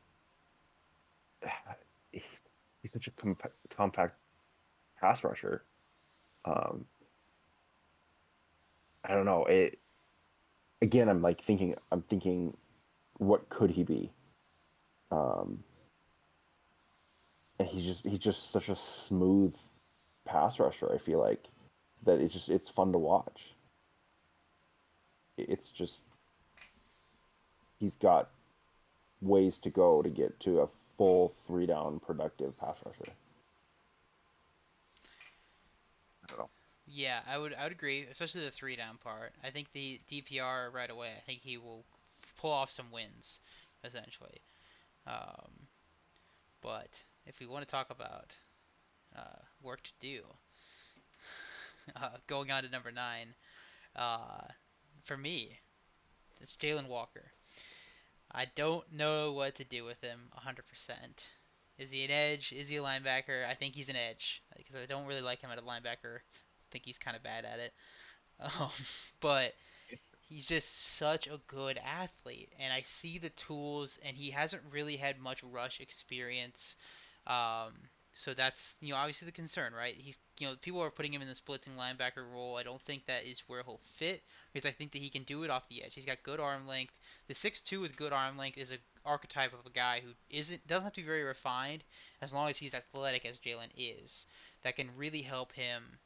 he's such a compact pass rusher. Um, I don't know. It again. I'm thinking, what could he be? Um, and he's just such a smooth pass rusher. I feel like that it's fun to watch. It's just he's got ways to go to get to a full three down productive pass rusher. I don't know. Yeah, I would agree, especially the three down part. I think the DPR right away. I think he will pull off some wins, essentially. Um, but if we want to talk about work to do, going on to number 9, uh, for me, it's Jalen Walker. I don't know what to do with him 100%. Is he an edge? Is he a linebacker? I think he's an edge because I don't really like him at a linebacker. I think he's kind of bad at it. Um, but he's just such a good athlete, and I see the tools, and he hasn't really had much rush experience. Um, so that's obviously the concern, right? He's people are putting him in the splitting linebacker role. I don't think that is where he'll fit because I think that he can do it off the edge. He's got good arm length. The 6'2" with good arm length is a archetype of a guy who doesn't have to be very refined as long as he's athletic as Jalen is. That can really help him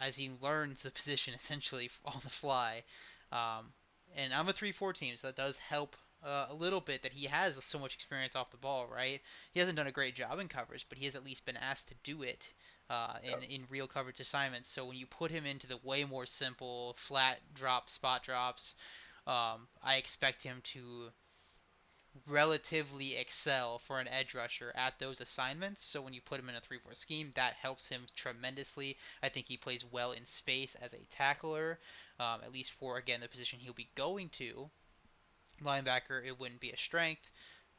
as he learns the position essentially on the fly. Um, and I'm a 3-4 team, so that does help a little bit that he has so much experience off the ball, right? He hasn't done a great job in coverage, but he has at least been asked to do it in real coverage assignments. So when you put him into the way more simple, flat drop, spot drops, I expect him to relatively excel for an edge rusher at those assignments. So when you put him in a 3-4 scheme, that helps him tremendously. I think he plays well in space as a tackler, at least for, again, the position he'll be going to. Linebacker, it wouldn't be a strength.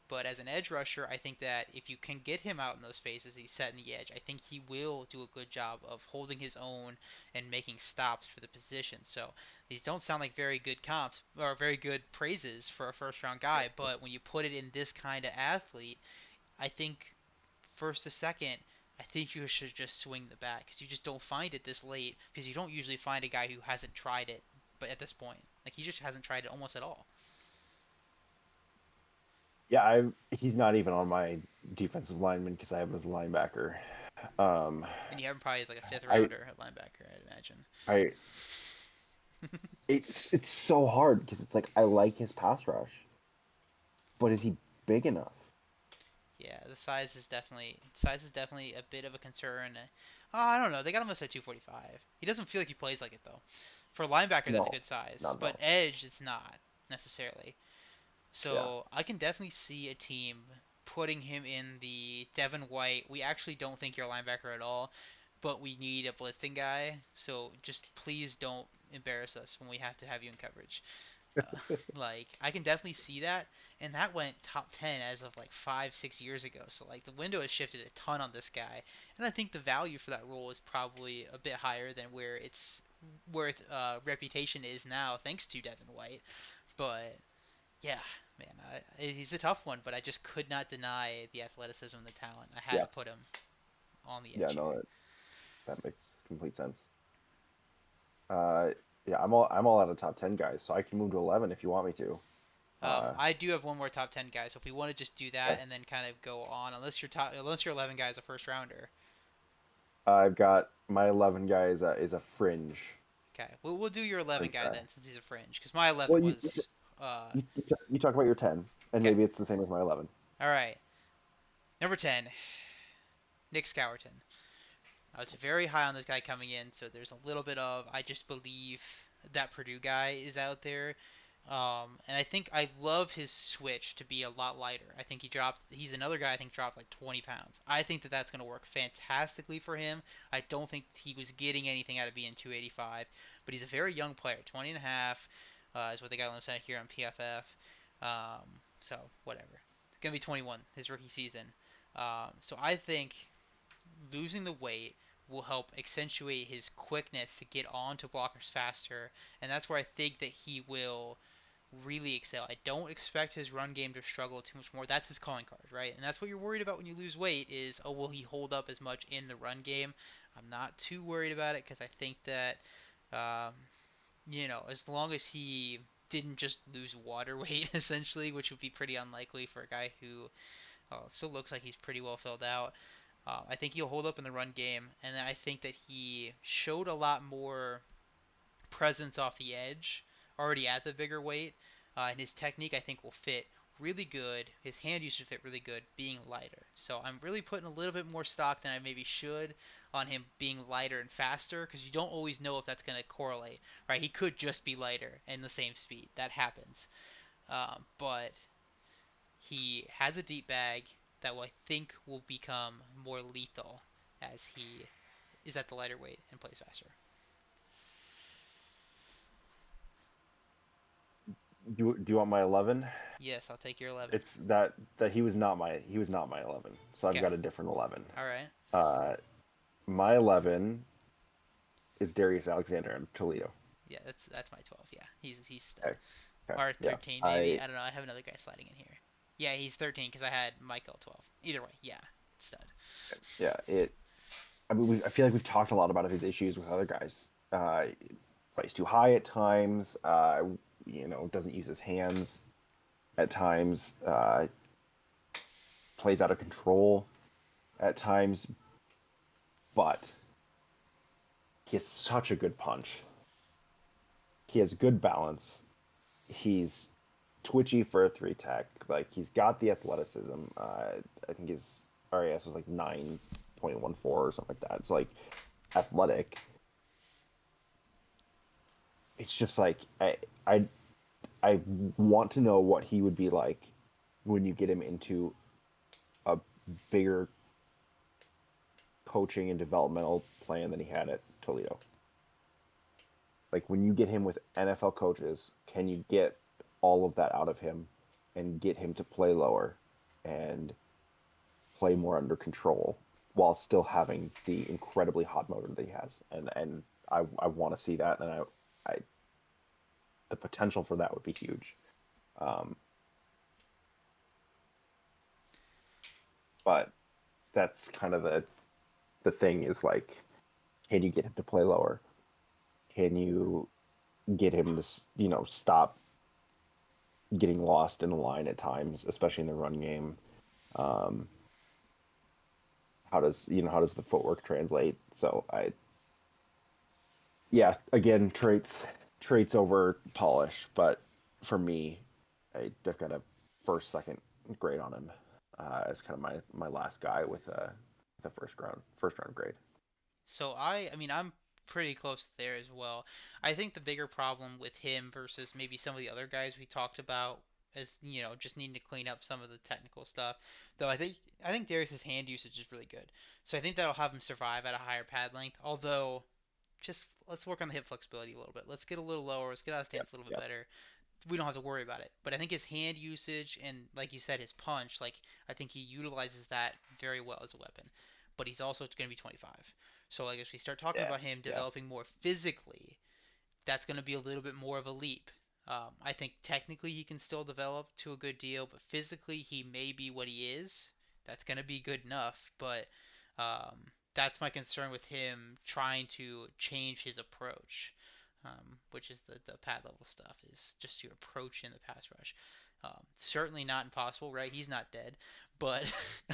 But as an edge rusher, I think that if you can get him out in those spaces, he's setting the edge. I think he will do a good job of holding his own and making stops for the position. So these don't sound like very good comps or very good praises for a first round guy. But when you put it in this kind of athlete, I think first to second, I think you should just swing the bat because you just don't find it this late because you don't usually find a guy who hasn't tried it. But at this point, like he just hasn't tried it almost at all. Yeah, he's not even on my defensive lineman because I have him as a linebacker. Um, And you have him probably as like a fifth I rounder at linebacker, I'd imagine. I it's so hard because it's like I like his pass rush, but is he big enough? Yeah, the size is definitely a bit of a concern. Oh, I don't know. They got him listed at 245. He doesn't feel like he plays like it though. For linebacker, that's a No, good size, not at but all. edge, it's not necessarily. Yeah, So I can definitely see a team putting him in the Devin White. We actually don't think you're a linebacker at all, but we need a blitzing guy. So just please don't embarrass us when we have to have you in coverage. Like I can definitely see that, and that went top 10 as of like 5-6 years ago. So like the window has shifted a ton on this guy, and I think the value for that role is probably a bit higher than where its reputation is now, thanks to Devin White. But yeah, man, he's a tough one, but I just could not deny the athleticism and the talent. I had yeah, to put him on the yeah. edge No, here. that makes complete sense. Uh, yeah, I'm all out of top 10 guys, so I can move to 11 if you want me to. Uh, I do have one more top 10 guy, so if we want to just do that okay. and then kind of go on, unless your 11 guy is a first rounder. I've got my 11 guy is a Okay, we'll do your 11 fringe guy guy. then, since he's a fringe, because my 11 Well, was you talk about your 10, and okay. maybe it's the same as my 11. All right, number 10, Nick Scourton. I was very high on this guy coming in, so there's a little bit of I just believe that Purdue guy is out there. And I think I love his switch to be a lot lighter. I think he's another guy I think dropped like 20 pounds. I think that that's going to work fantastically for him. I don't think he was getting anything out of being 285, but he's a very young player. 20 and a half is what they got listed here on PFF. So whatever. It's going to be 21 his rookie season. So I think losing the weight will help accentuate his quickness to get onto blockers faster, and that's where I think that he will really excel. I don't expect his run game to struggle too much more. That's his calling card, right? And that's what you're worried about when you lose weight is, oh, will he hold up as much in the run game? I'm not too worried about it because I think that, um, as long as he didn't just lose water weight essentially, which would be pretty unlikely for a guy who still looks like he's pretty well filled out. I think he'll hold up in the run game, and then I think that he showed a lot more presence off the edge already at the bigger weight, and his technique I think will fit really good. His hand usage will fit really good being lighter. So I'm really putting a little bit more stock than I maybe should on him being lighter and faster because you don't always know if that's going to correlate, right? He could just be lighter and the same speed. That happens. But he has a deep bag that will, I think will become more lethal as he is at the lighter weight and plays faster. Do you want my 11? Yes, I'll take your 11. It's that he was not my 11. So I've Okay. got a different 11. All right. Uh, my 11 is Darius Alexander in Toledo. Yeah, that's my 12. Yeah, he's a stud. Okay. Okay. Or Yeah. 13 maybe. I don't know. I have another guy sliding in here. Yeah, he's 13 because I had Michael 12. Either way, yeah, stud. Yeah. I mean, I feel like we've talked a lot about his issues with other guys. Plays too high at times. Doesn't use his hands at times. Plays out of control at times. But he has such a good punch. He has good balance. He's twitchy for a three tech. Like he's got the athleticism. I think his RAS was like 9.14 or something like that. It's like athletic. It's just like I I want to know what he would be like when you get him into a bigger coaching and developmental plan than he had at Toledo. Like when you get him with NFL coaches, can you get all of that out of him and get him to play lower and play more under control while still having the incredibly hot motor that he has? And I want to see that, and I the potential for that would be huge. Um, but that's kind of the thing is like, can you get him to play lower? Can you get him to stop getting lost in the line at times, especially in the run game? Um, how does the footwork translate? So again, traits over polish, but for me, I've got a second grade on him as kind of my last guy with the first round grade. So I mean, I'm pretty close there as well. I think the bigger problem with him versus maybe some of the other guys we talked about is just needing to clean up some of the technical stuff. Though I think Darius's hand usage is really good, so I think that'll have him survive at a higher pad length. Although, just let's work on the hip flexibility a little bit. Let's get a little lower. Let's get out of Yep, stance a little bit yep, better. We don't have to worry about it. But I think his hand usage and, like you said, his punch, like I think he utilizes that very well as a weapon. But he's also going to be 25. So like if we start talking yeah, about him yeah, developing more physically, that's going to be a little bit more of a leap. I think technically he can still develop to a good deal, but physically he may be what he is. That's going to be good enough, but that's my concern with him trying to change his approach, which is the pad level stuff, is just your approach in the pass rush. Certainly not impossible, right? He's not dead, but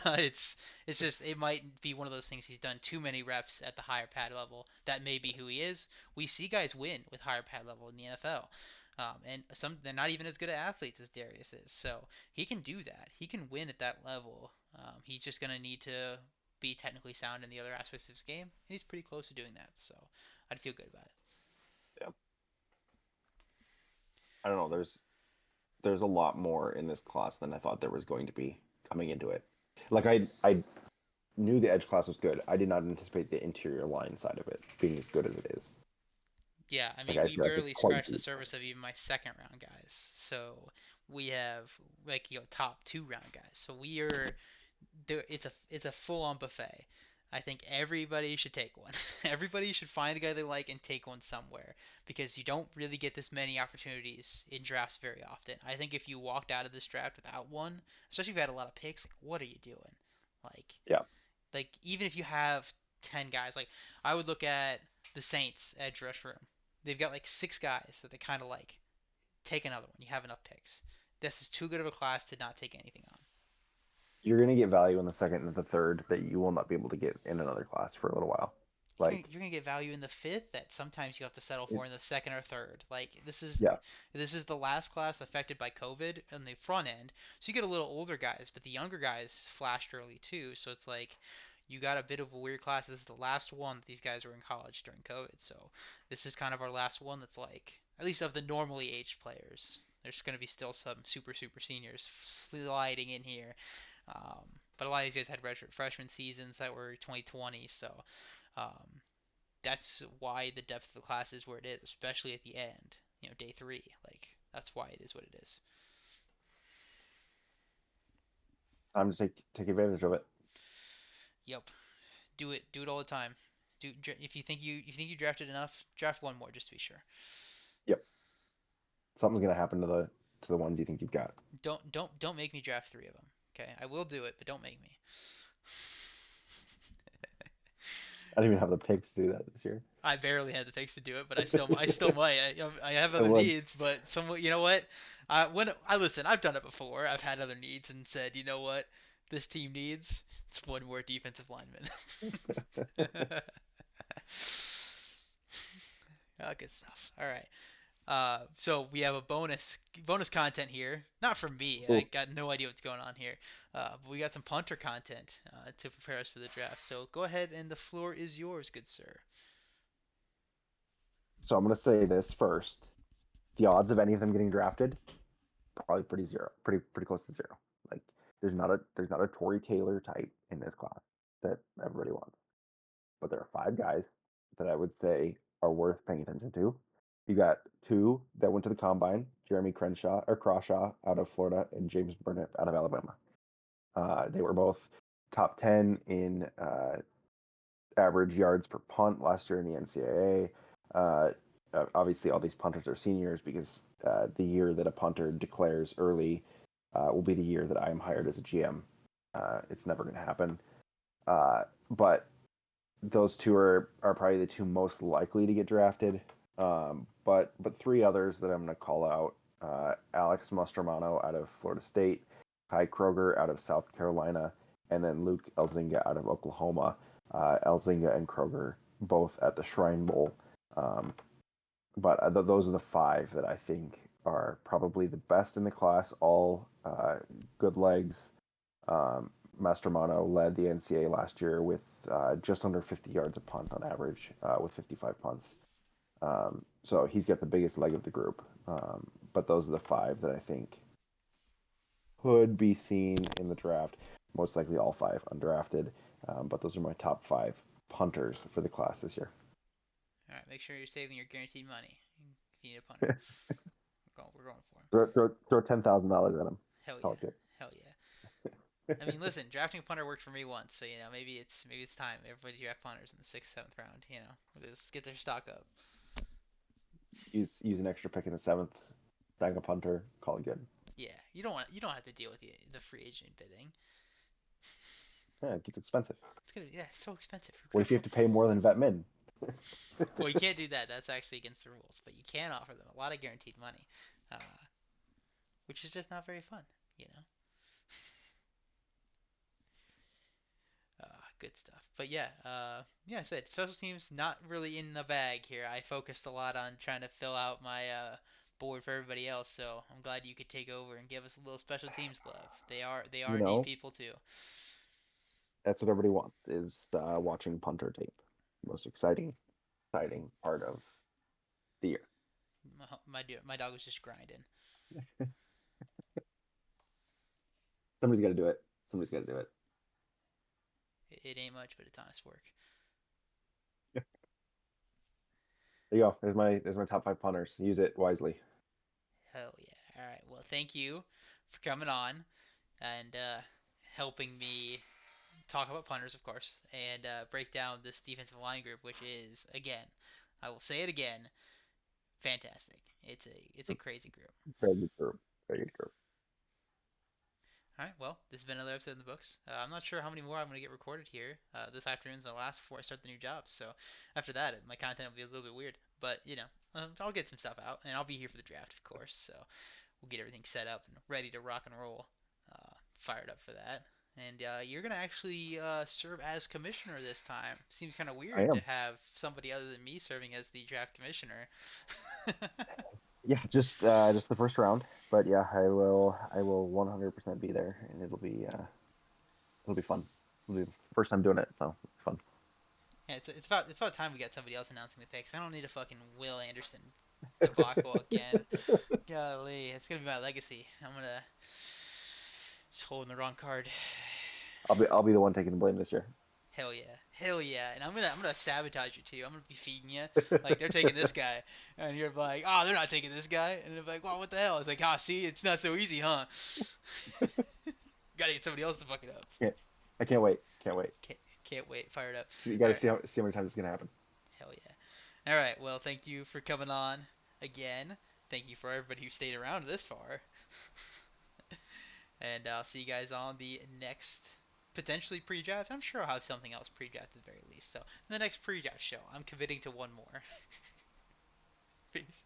it's just it might be one of those things. He's done too many reps at the higher pad level. That may be who he is. We see guys win with higher pad level in the NFL. And some they're not even as good at athletes as Darius is, so he can do that. He can win at that level. He's just gonna need to be technically sound in the other aspects of his game, and he's pretty close to doing that. So I'd feel good about it. Yeah. I don't know. There's a lot more in this class than I thought there was going to be coming into it. Like I knew the edge class was good. I did not anticipate the interior line side of it being as good as it is. Yeah, I Like mean, I we feel like it's barely quite scratched the deep. surface of even my second round guys. So we have like top two round guys. So we are there. It's a full on buffet. I think everybody should take one. Everybody should find a guy they like and take one somewhere because you don't really get this many opportunities in drafts very often. I think if you walked out of this draft without one, especially if you had a lot of picks, like what are you doing? Like Yeah. even if you have 10 guys, like I would look at the Saints edge rush room. They've got like six guys that they kind of like. Take another one. You have enough picks. This is too good of a class to not take anything on. You're gonna get value in the second and the third that you will not be able to get in another class for a little while. Like You're gonna get value in the fifth that sometimes you have to settle for in the it's second or third. Like yeah. this is the last class affected by COVID on the front end, so you get a little older guys, but the younger guys flashed early too. So it's like you got a bit of a weird class. This is the last one that these guys were in college during COVID, so this is kind of our last one that's like at least of the normally aged players. There's going to be still some super seniors sliding in here, but a lot of these guys had freshman seasons that were 2020, so um, that's why the depth of the class is where it is, especially at the end. Day three. Like that's why it is what it is. Time to take advantage of it. Yep. Do it all the time. If you think you drafted enough, draft one more just to be sure. Yep. Something's gonna happen to the ones you think you've got. Don't make me draft three of them. Okay, I will do it, but don't make me. I don't even have the picks to do that this year. I barely had the picks to do it, but I still might. I have I other would. needs, but some you know what? When I listen, I've done it before. I've had other needs and said, you know what, this team needs. It's one more defensive lineman. Oh, good stuff. All right. So we have a bonus content here. Not from me. I Cool. got no idea what's going on here. But we got some punter content to prepare us for the draft. So go ahead, and the floor is yours, good sir. So I'm gonna say this first. The odds of any of them getting drafted probably pretty close to zero. Like there's not a Tory Taylor type in this class that everybody wants. But there are five guys that I would say are worth paying attention to. You got two that went to the combine: Jeremy Crenshaw or Crawshaw out of Florida and James Burnett out of Alabama. They were both top 10 in average yards per punt last year in the NCAA. Obviously, all these punters are seniors because the year that a punter declares early will be the year that I am hired as a GM. It's never going to happen. But those two are probably the two most likely to get drafted. But three others that I'm going to call out: Alex Mastromano out of Florida State, Kai Kroger out of South Carolina, and then Luke Elzinga out of Oklahoma. Elzinga and Kroger both at the Shrine Bowl. But those are the five that I think are probably the best in the class. All good legs. Mastromano led the NCAA last year with just under 50 yards a punt on average, with 55 punts. So he's got the biggest leg of the group. But those are the five that I think could be seen in the draft. Most likely all five undrafted. But those are my top five punters for the class this year. All right, make sure you're saving your guaranteed money if you need a punter. We're going for him. Throw $10,000 at him. Hell Call yeah, it good. hell yeah. I mean, listen, drafting a punter worked for me once, so maybe it's time. Everybody draft punters in the sixth, seventh round. Let's get their stock up. Use an extra pick in the seventh. Snag a punter. Call it good. Yeah, you don't have to deal with the free agent bidding. Yeah, it gets expensive. It's so expensive. What if you have to pay more than vet min? Well, you can't do that. That's actually against the rules, but you can offer them a lot of guaranteed money. Uh, which is just not very fun, you know. Good stuff. But yeah, yeah, I said special teams not really in the bag here. I focused a lot on trying to fill out my board for everybody else. So I'm glad you could take over and give us a little special teams love. They are You indeed know, people too. that's what everybody wants is watching punter tape. Most exciting part of the year. My dog was just grinding. Somebody's got to do it. Somebody's got to do it. It ain't much, but it's honest work. There you go. There's my top five punters. Use it wisely. Hell yeah! All right. Well, thank you for coming on and helping me talk about punters, of course, and break down this defensive line group, which is again, I will say it again, fantastic. It's a crazy group. Very good group. Very good group. All right, well, this has been another episode in the books. I'm not sure how many more I'm going to get recorded here. This afternoon's my last before I start the new job, so after that, my content will be a little bit weird. But I'll get some stuff out, and I'll be here for the draft, of course. So we'll get everything set up and ready to rock and roll. Fired up for that. And you're gonna actually serve as commissioner this time. Seems kind of I weird to am. have somebody other than me serving as the draft commissioner. Yeah, just the first round. But yeah, I will 100% be there, and it'll be fun. It'll be the first time doing it, so it's fun. Yeah, it's about time we got somebody else announcing the picks. I don't need a fucking Will Anderson debacle again. Golly, it's gonna be my legacy. I'm gonna just holding the wrong card. I'll be the one taking the blame this year. Hell yeah, hell yeah, and I'm gonna sabotage you too. I'm gonna be feeding you like they're taking this guy, and you're like, oh, they're not taking this guy, and they're like, well, what the hell? It's like, ah, see, it's not so easy, huh? Gotta get somebody else to fuck it up. Can't, I can't wait. Can't wait. Can't wait. Fired up. So you All got to right. see how many times it's gonna happen. Hell yeah. All right. Well, thank you for coming on again. Thank you for everybody who stayed around this far. And I'll see you guys on the next potentially pre-draft. I'm sure I'll have something else pre-draft at the very least. So in the next pre-draft show, I'm committing to one more. Peace.